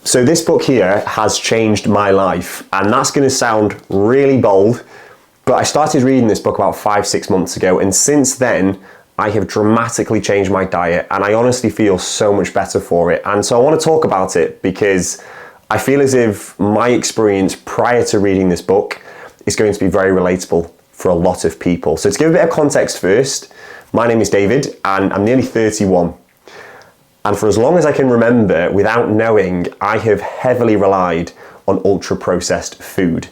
So this book here has changed my life, and that's going to sound really bold, but I started reading this book about 5-6 months ago, and since then I have dramatically changed my diet, and I honestly feel so much better for it. And so I want to talk about it because I feel as if my experience prior to reading this book is going to be very relatable for a lot of people. So to give a bit of context first, my name is David and I'm nearly 31. And for as long as I can remember, without knowing, I have heavily relied on ultra-processed food.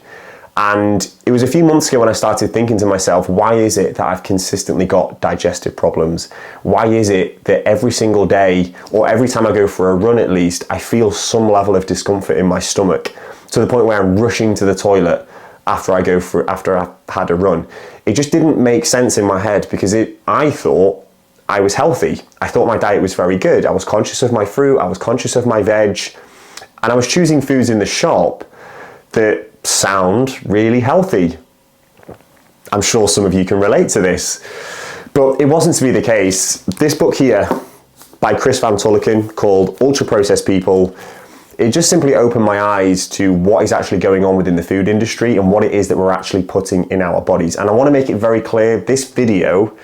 And it was a few months ago when I started thinking to myself, why is it that I've consistently got digestive problems? Why is it that every single day, or every time I go for a run at least, I feel some level of discomfort in my stomach, to the point where I'm rushing to the toilet after I've had a run? It just didn't make sense in my head because I thought I was healthy. I thought my diet was very good. I was conscious of my fruit, I was conscious of my veg, and I was choosing foods in the shop that sound really healthy. I'm sure some of you can relate to this, but it wasn't to be the case. This book here by Chris van Tulleken called Ultra Processed People, it just simply opened my eyes to what is actually going on within the food industry and what it is that we're actually putting in our bodies. And I want to make it very clear, this video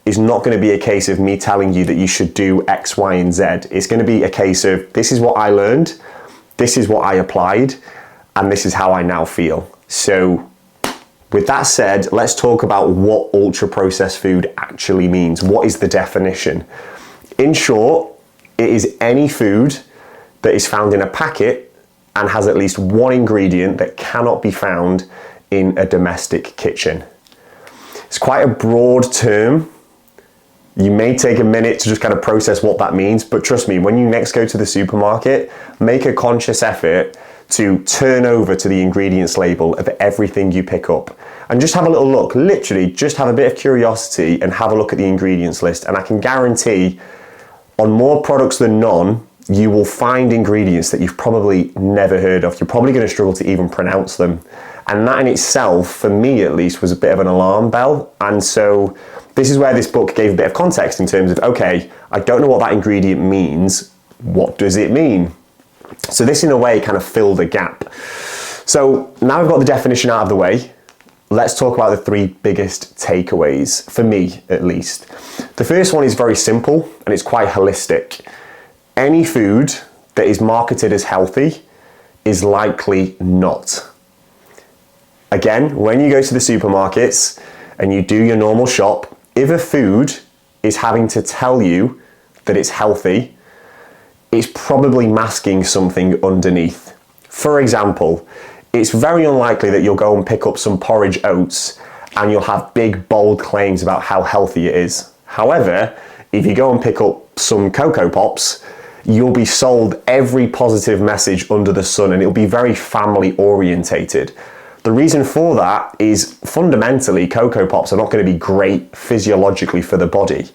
is not going to be a case of me telling you that you should do X, Y, and Z. It's going to be a case of this is what I learned, this is what I applied, and this is how I now feel. So with that said, let's talk about what ultra-processed food actually means. What is the definition? In short, it is any food that is found in a packet and has at least one ingredient that cannot be found in a domestic kitchen. It's quite a broad term. You may take a minute to just kind of process what that means, but trust me, when you next go to the supermarket, make a conscious effort to turn over to the ingredients label of everything you pick up and just have a little look. Literally just have a bit of curiosity and have a look at the ingredients list, and I can guarantee on more products than none you will find ingredients that you've probably never heard of. You're probably going to struggle to even pronounce them, and that in itself, for me at least, was a bit of an alarm bell. And so this is where this book gave a bit of context in terms of, okay, I don't know what that ingredient means, what does it mean? So this in a way kind of filled a gap. So now we've got the definition out of the way, let's talk about the three biggest takeaways, for me at least. The first one is very simple and it's quite holistic. Any food that is marketed as healthy is likely not. Again, when you go to the supermarkets and you do your normal shop, if a food is having to tell you that it's healthy, it's probably masking something underneath. For example, it's very unlikely that you'll go and pick up some porridge oats and you'll have big, bold claims about how healthy it is. However, if you go and pick up some Cocoa Pops, you'll be sold every positive message under the sun, and it'll be very family orientated. The reason for that is fundamentally Cocoa Pops are not going to be great physiologically for the body,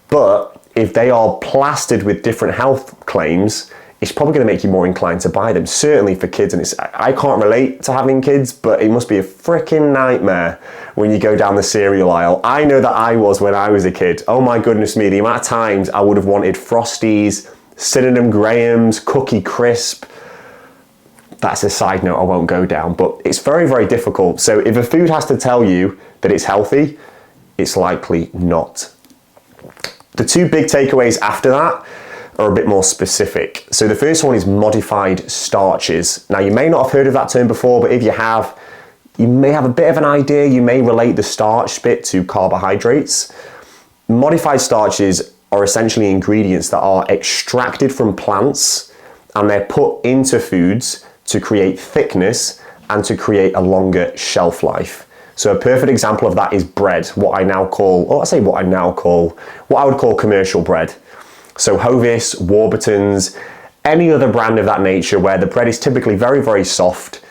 but if they are plastered with different health claims, it's probably going to make you more inclined to buy them, certainly for kids. And I can't relate to having kids, but it must be a freaking nightmare when you go down the cereal aisle. I know that I was when I was a kid. Oh my goodness me, the amount of times I would have wanted Frosties, Cinnamon Grahams, Cookie Crisp. That's a side note I won't go down, but it's very, very difficult. So if a food has to tell you that it's healthy, it's likely not. The two big takeaways after that are a bit more specific. So the first one is modified starches. Now you may not have heard of that term before, but if you have, you may have a bit of an idea. You may relate the starch bit to carbohydrates. Modified starches are essentially ingredients that are extracted from plants and they're put into foods to create thickness and to create a longer shelf life. So a perfect example of that is bread, what I would call commercial bread. So Hovis, Warburton's, any other brand of that nature where the bread is typically very, very soft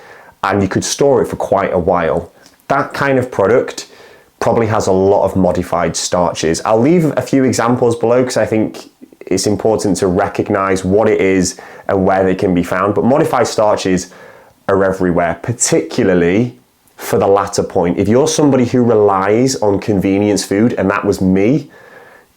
and you could store it for quite a while. That kind of product probably has a lot of modified starches. I'll leave a few examples below because I think it's important to recognize what it is and where they can be found. But modified starches are everywhere, particularly for the latter point. If you're somebody who relies on convenience food, and that was me,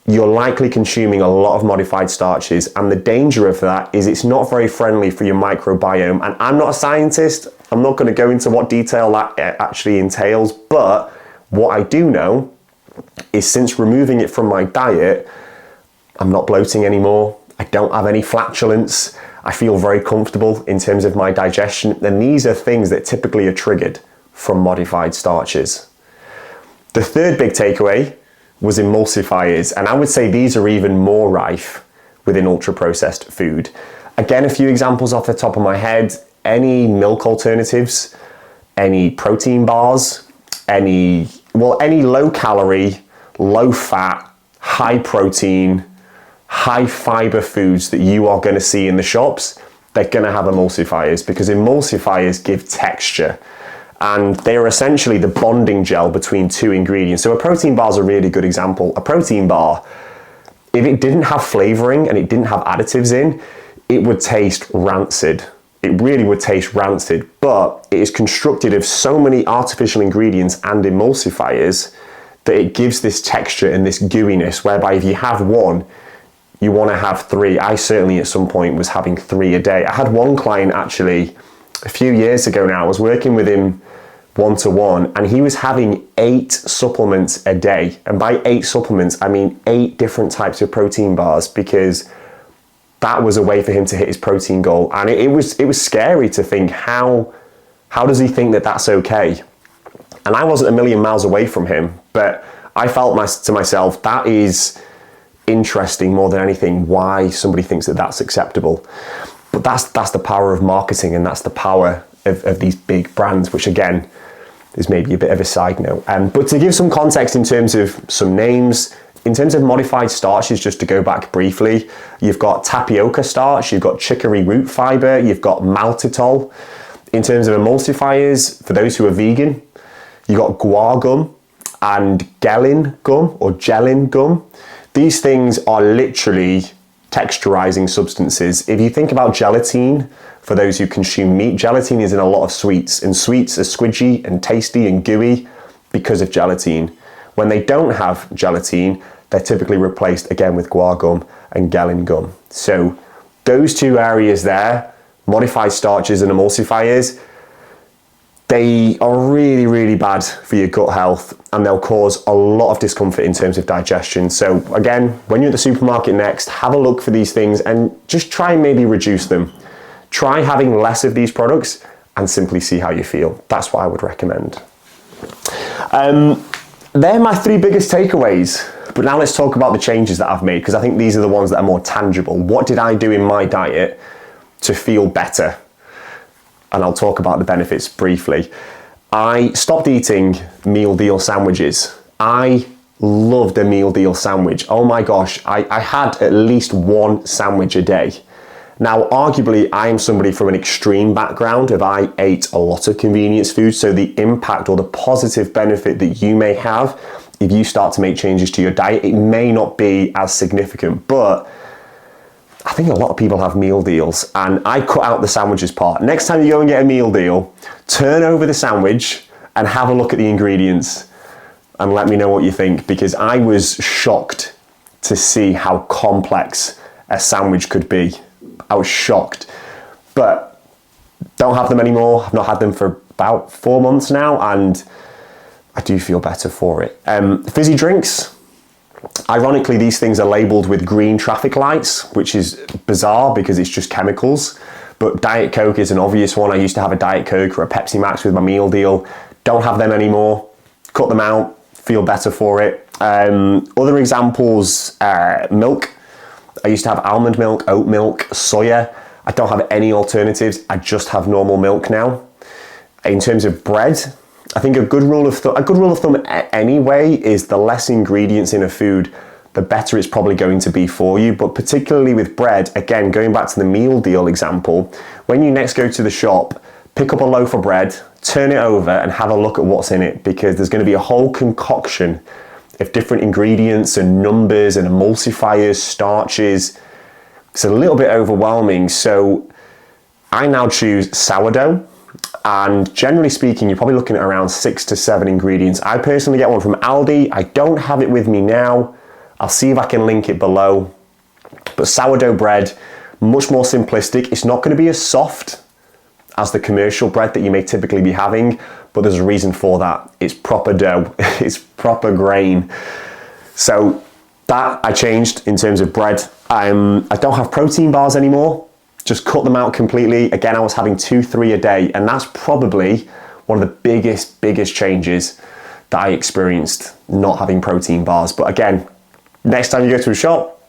you're likely consuming a lot of modified starches, and the danger of that is it's not very friendly for your microbiome. And I'm not a scientist, I'm not going to go into what detail that actually entails, but what I do know is since removing it from my diet, I'm not bloating anymore, I don't have any flatulence, I feel very comfortable in terms of my digestion, and these are things that typically are triggered from modified starches. The third big takeaway was emulsifiers, and I would say these are even more rife within ultra-processed food. Again, a few examples off the top of my head: any milk alternatives, any protein bars, any low-calorie, low-fat, high-protein, high-fiber foods that you are going to see in the shops, they're going to have emulsifiers, because emulsifiers give texture. And they are essentially the bonding gel between two ingredients. So a protein bar is a really good example. A protein bar, if it didn't have flavoring and it didn't have additives in, it would taste rancid. It really would taste rancid, but it is constructed of so many artificial ingredients and emulsifiers that it gives this texture and this gooiness, whereby if you have one, you want to have three. I certainly at some point was having 3 a day. I had one client actually a few years ago now. I was working with him one-to-one, and he was having 8 supplements a day. And by 8 supplements, I mean 8 different types of protein bars, because that was a way for him to hit his protein goal. And it was scary to think, how does he think that that's okay? And I wasn't a million miles away from him, but I felt to myself, that is interesting more than anything, why somebody thinks that that's acceptable. But that's the power of marketing, and that's the power of these big brands, which again is maybe a bit of a side note. But to give some context in terms of some names, in terms of modified starches, just to go back briefly, you've got tapioca starch, you've got chicory root fiber, you've got maltitol. In terms of emulsifiers, for those who are vegan, you've got guar gum and gelin gum. These things are literally texturizing substances. If you think about gelatin, for those who consume meat, gelatin is in a lot of sweets, and sweets are squidgy and tasty and gooey because of gelatin. When they don't have gelatin, they're typically replaced again with guar gum and gelin gum. So those two areas there, modified starches and emulsifiers, they are really, really bad for your gut health, and they'll cause a lot of discomfort in terms of digestion. So again, when you're at the supermarket next, have a look for these things and just try and maybe reduce them. Try having less of these products and simply see how you feel. That's what I would recommend. They're my 3 biggest takeaways. But now let's talk about the changes that I've made, because I think these are the ones that are more tangible. What did I do in my diet to feel better? And I'll talk about the benefits briefly. I stopped eating meal deal sandwiches. I loved a meal deal sandwich. Oh my gosh, I had at least 1 sandwich a day. Now, arguably, I am somebody from an extreme background of I ate a lot of convenience food, so the impact or the positive benefit that you may have if you start to make changes to your diet, it may not be as significant, but I think a lot of people have meal deals, and I cut out the sandwiches part. Next time you go and get a meal deal, turn over the sandwich and have a look at the ingredients and let me know what you think, because I was shocked to see how complex a sandwich could be. I was shocked, but don't have them anymore. I've not had them for about 4 months now, and I do feel better for it. Fizzy drinks. Ironically, these things are labeled with green traffic lights, which is bizarre because it's just chemicals. But Diet Coke is an obvious one. I used to have a Diet Coke or a Pepsi Max with my meal deal. Don't have them anymore. Cut them out. Feel better for it. Other examples, milk. I used to have almond milk, oat milk, soya. I don't have any alternatives. I just have normal milk now. In terms of bread, I think a good rule of thumb anyway is the less ingredients in a food, the better it's probably going to be for you. But particularly with bread, again, going back to the meal deal example, when you next go to the shop, pick up a loaf of bread, turn it over and have a look at what's in it, because there's going to be a whole concoction of different ingredients and numbers and emulsifiers, starches. It's a little bit overwhelming. So I now choose sourdough. And generally speaking, you're probably looking at around 6 to 7 ingredients. I personally get one from Aldi. I don't have it with me now. I'll see if I can link it below. But sourdough bread, much more simplistic. It's not going to be as soft as the commercial bread that you may typically be having, but there's a reason for that. It's proper dough, it's proper grain. So that I changed in terms of bread. I don't have protein bars anymore, just cut them out completely. Again, I was having 2-3 a day, and that's probably one of the biggest changes that I experienced, not having protein bars. But again, next time you go to a shop,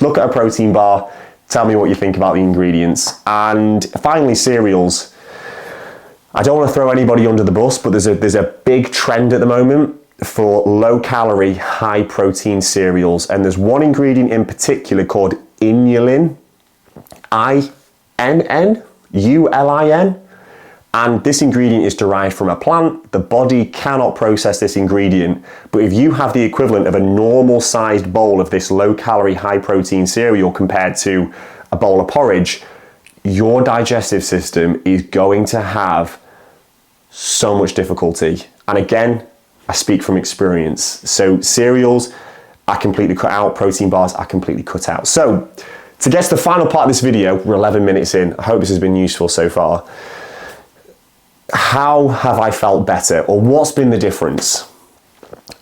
look at a protein bar, tell me what you think about the ingredients. And finally, cereals. I don't want to throw anybody under the bus, but there's a big trend at the moment for low calorie, high protein cereals. And there's one ingredient in particular called Inulin, INNULIN. And this ingredient is derived from a plant. The body cannot process this ingredient, but if you have the equivalent of a normal sized bowl of this low calorie, high protein cereal compared to a bowl of porridge, your digestive system is going to have so much difficulty. And again, I speak from experience. So cereals, I completely cut out. Protein bars, I completely cut out. So to get to the final part of this video, we're 11 minutes in. I hope this has been useful so far. How have I felt better, or what's been the difference?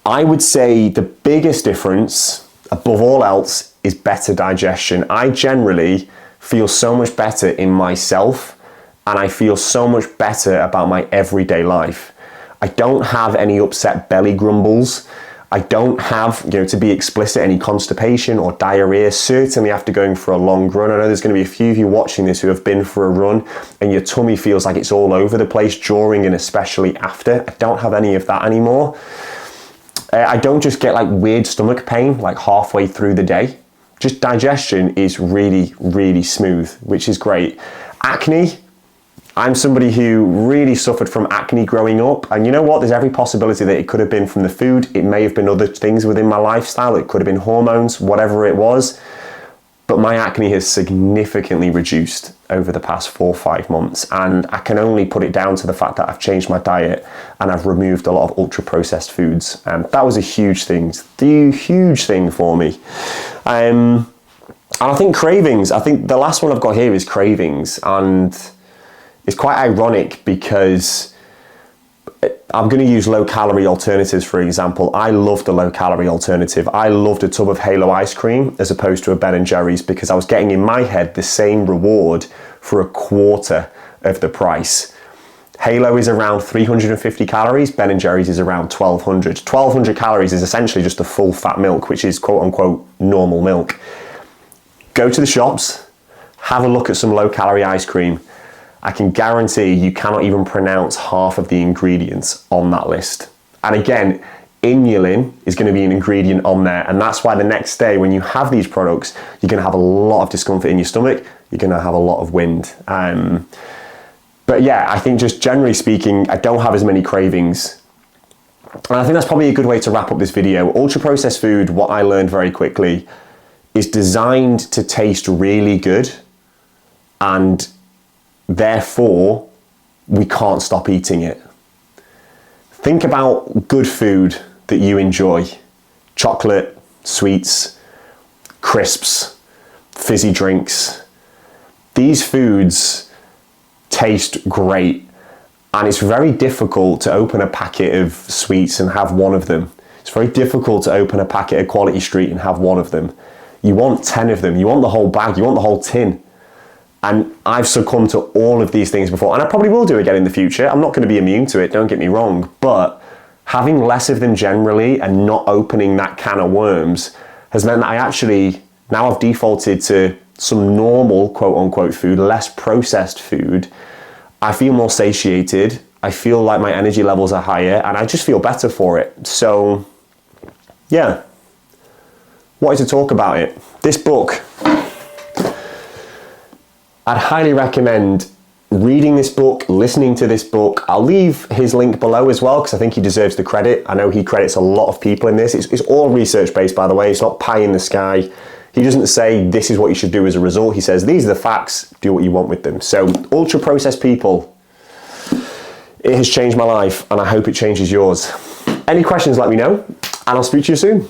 I would say the biggest difference, above all else, is better digestion. I generally feel so much better in myself, and I feel so much better about my everyday life. I don't have any upset belly grumbles. I don't have, to be explicit, any constipation or diarrhea, certainly after going for a long run. I know there's going to be a few of you watching this who have been for a run and your tummy feels like it's all over the place during and especially after. I don't have any of that anymore. I don't just get like weird stomach pain like halfway through the day. Just digestion is really smooth, which is great. Acne. I'm somebody who really suffered from acne growing up, and you know what? There's every possibility that it could have been from the food. It may have been other things within my lifestyle. It could have been hormones, whatever it was. But my acne has significantly reduced over the past 4 or 5 months, and I can only put it down to the fact that I've changed my diet and I've removed a lot of ultra-processed foods. And that was a huge thing for me. And I think cravings. I think the last one I've got here is cravings, and it's quite ironic because I'm going to use low-calorie alternatives, for example. I loved a low-calorie alternative. I loved a tub of Halo ice cream as opposed to a Ben & Jerry's because I was getting in my head the same reward for a quarter of the price. Halo is around 350 calories. Ben & Jerry's is around 1,200. 1,200 calories is essentially just a full fat milk, which is quote-unquote normal milk. Go to the shops, have a look at some low-calorie ice cream. I can guarantee you cannot even pronounce half of the ingredients on that list. And again, Inulin is going to be an ingredient on there, and that's why the next day when you have these products, you're going to have a lot of discomfort in your stomach, you're going to have a lot of wind. But yeah, I think just generally speaking, I don't have as many cravings. And I think that's probably a good way to wrap up this video. Ultra-processed food, what I learned very quickly, is designed to taste really good, and therefore, we can't stop eating it. Think about good food that you enjoy. Chocolate, sweets, crisps, fizzy drinks. These foods taste great, and it's very difficult to open a packet of sweets and have one of them. It's very difficult to open a packet of Quality Street and have one of them. You want 10 of them. You want the whole bag. You want the whole tin. And I've succumbed to all of these things before, and I probably will do again in the future. I'm not going to be immune to it, don't get me wrong, but having less of them generally and not opening that can of worms has meant that I actually, now I've defaulted to some normal quote-unquote food, less processed food. I feel more satiated, I feel like my energy levels are higher, and I just feel better for it. So, yeah, wanted to talk about it. This book, I'd highly recommend reading this book, listening to this book. I'll leave his link below as well because I think he deserves the credit. I know he credits a lot of people in this. It's all research-based, by the way. It's not pie in the sky. He doesn't say this is what you should do as a result. He says these are the facts, do what you want with them. So ultra-processed people, it has changed my life and I hope it changes yours. Any questions, let me know, and I'll speak to you soon.